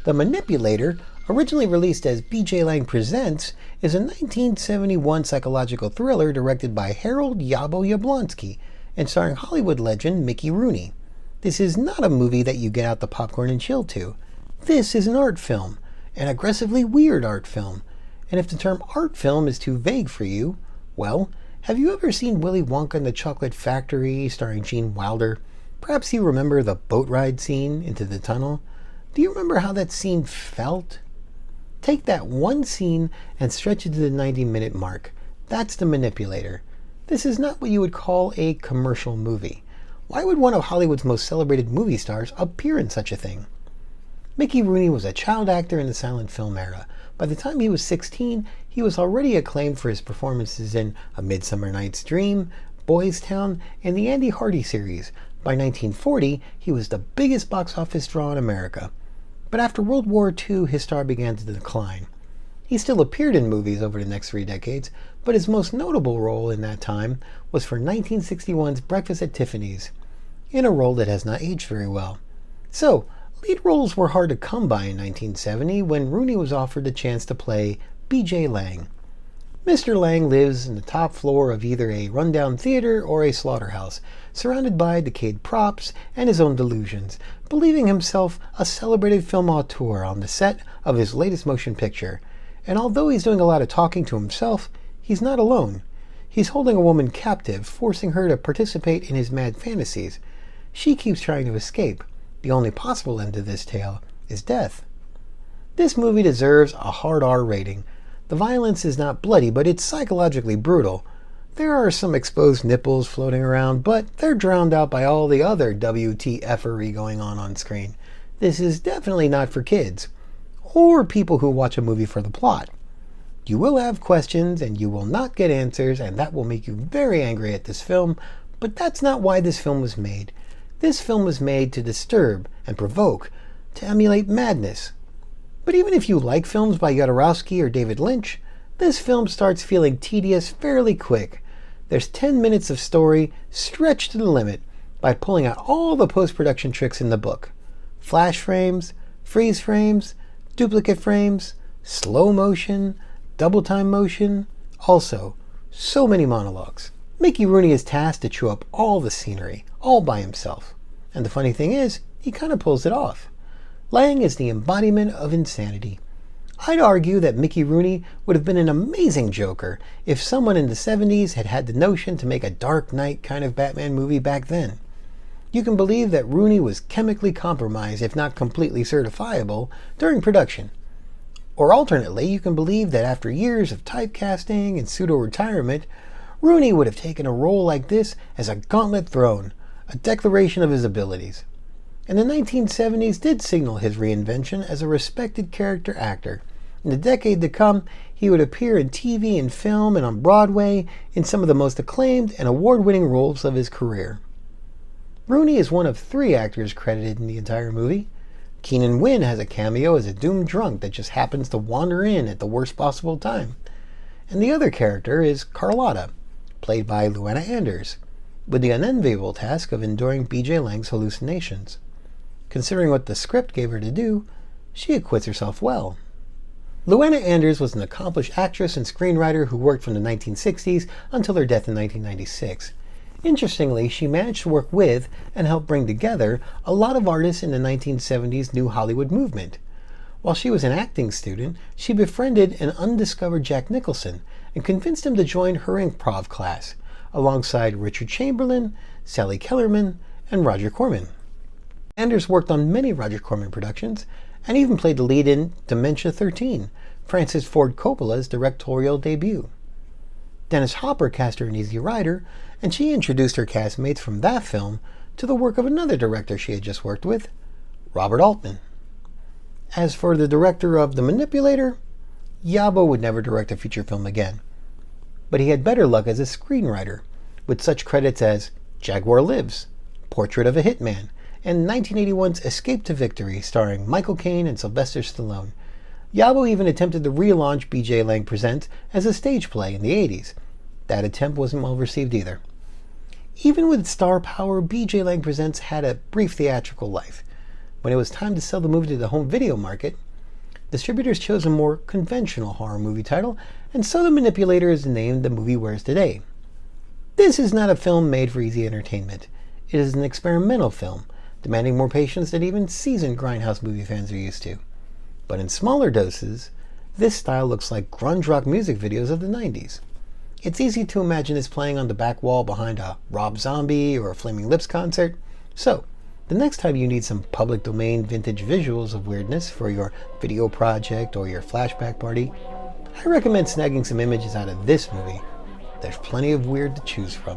The Manipulator, originally released as B.J. Lang Presents, is a 1971 psychological thriller directed by Harold Yablonsky and starring Hollywood legend Mickey Rooney. This is not a movie that you get out the popcorn and chill to. This is an art film, an aggressively weird art film. And if the term art film is too vague for you, well, have you ever seen Willy Wonka and the Chocolate Factory starring Gene Wilder? Perhaps you remember the boat ride scene into the tunnel? Do you remember how that scene felt? Take that one scene and stretch it to the 90-minute mark. That's The Manipulator. This is not what you would call a commercial movie. Why would one of Hollywood's most celebrated movie stars appear in such a thing? Mickey Rooney was a child actor in the silent film era. By the time he was 16, he was already acclaimed for his performances in A Midsummer Night's Dream, Boys Town, and the Andy Hardy series. By 1940, he was the biggest box office draw in America. But after World War II, his star began to decline. He still appeared in movies over the next 3 decades, but his most notable role in that time was for 1961's Breakfast at Tiffany's, in a role that has not aged very well. So, lead roles were hard to come by in 1970 when Rooney was offered the chance to play B.J. Lang. Mr. Lang lives in the top floor of either a rundown theater or a slaughterhouse, surrounded by decayed props and his own delusions, believing himself a celebrated film auteur on the set of his latest motion picture. And although he's doing a lot of talking to himself, he's not alone. He's holding a woman captive, forcing her to participate in his mad fantasies. She keeps trying to escape. The only possible end to this tale is death. This movie deserves a hard R rating. The violence is not bloody, but it's psychologically brutal. There are some exposed nipples floating around, but they're drowned out by all the other WTF-ery going on screen. This is definitely not for kids, or people who watch a movie for the plot. You will have questions, and you will not get answers, and that will make you very angry at this film, but that's not why this film was made. This film was made to disturb and provoke, to emulate madness. But even if you like films by Jodorowsky or David Lynch, this film starts feeling tedious fairly quick. There's 10 minutes of story stretched to the limit by pulling out all the post-production tricks in the book. Flash frames, freeze frames, duplicate frames, slow motion, double time motion, also so many monologues. Mickey Rooney is tasked to chew up all the scenery, all by himself. And the funny thing is, he kind of pulls it off. Lang is the embodiment of insanity. I'd argue that Mickey Rooney would have been an amazing Joker if someone in the 70s had had the notion to make a Dark Knight kind of Batman movie back then. You can believe that Rooney was chemically compromised, if not completely certifiable, during production. Or alternately, you can believe that after years of typecasting and pseudo-retirement, Rooney would have taken a role like this as a gauntlet thrown, a declaration of his abilities. And the 1970s did signal his reinvention as a respected character actor. In the decade to come, he would appear in TV and film and on Broadway in some of the most acclaimed and award-winning roles of his career. Rooney is one of 3 actors credited in the entire movie. Keenan Wynn has a cameo as a doomed drunk that just happens to wander in at the worst possible time. And the other character is Carlotta, played by Luana Anders, with the unenviable task of enduring B.J. Lang's hallucinations. Considering what the script gave her to do, she acquits herself well. Luana Anders was an accomplished actress and screenwriter who worked from the 1960s until her death in 1996. Interestingly, she managed to work with and help bring together a lot of artists in the 1970s New Hollywood movement. While she was an acting student, she befriended an undiscovered Jack Nicholson and convinced him to join her improv class, alongside Richard Chamberlain, Sally Kellerman, and Roger Corman. Anders worked on many Roger Corman productions, and even played the lead in Dementia 13, Francis Ford Coppola's directorial debut. Dennis Hopper cast her in Easy Rider, and she introduced her castmates from that film to the work of another director she had just worked with, Robert Altman. As for the director of The Manipulator, Yabo would never direct a feature film again. But he had better luck as a screenwriter, with such credits as Jaguar Lives, Portrait of a Hitman, and 1981's Escape to Victory, starring Michael Caine and Sylvester Stallone. Yabo even attempted to relaunch B.J. Lang Presents as a stage play in the 80s. That attempt wasn't well received either. Even with star power, B.J. Lang Presents had a brief theatrical life. When it was time to sell the movie to the home video market, distributors chose a more conventional horror movie title, and so The Manipulator is the name the movie wears today. This is not a film made for easy entertainment. It is an experimental film, demanding more patience than even seasoned grindhouse movie fans are used to. But in smaller doses, this style looks like grunge rock music videos of the 90s. It's easy to imagine this playing on the back wall behind a Rob Zombie or a Flaming Lips concert. So, the next time you need some public domain vintage visuals of weirdness for your video project or your flashback party, I recommend snagging some images out of this movie. There's plenty of weird to choose from.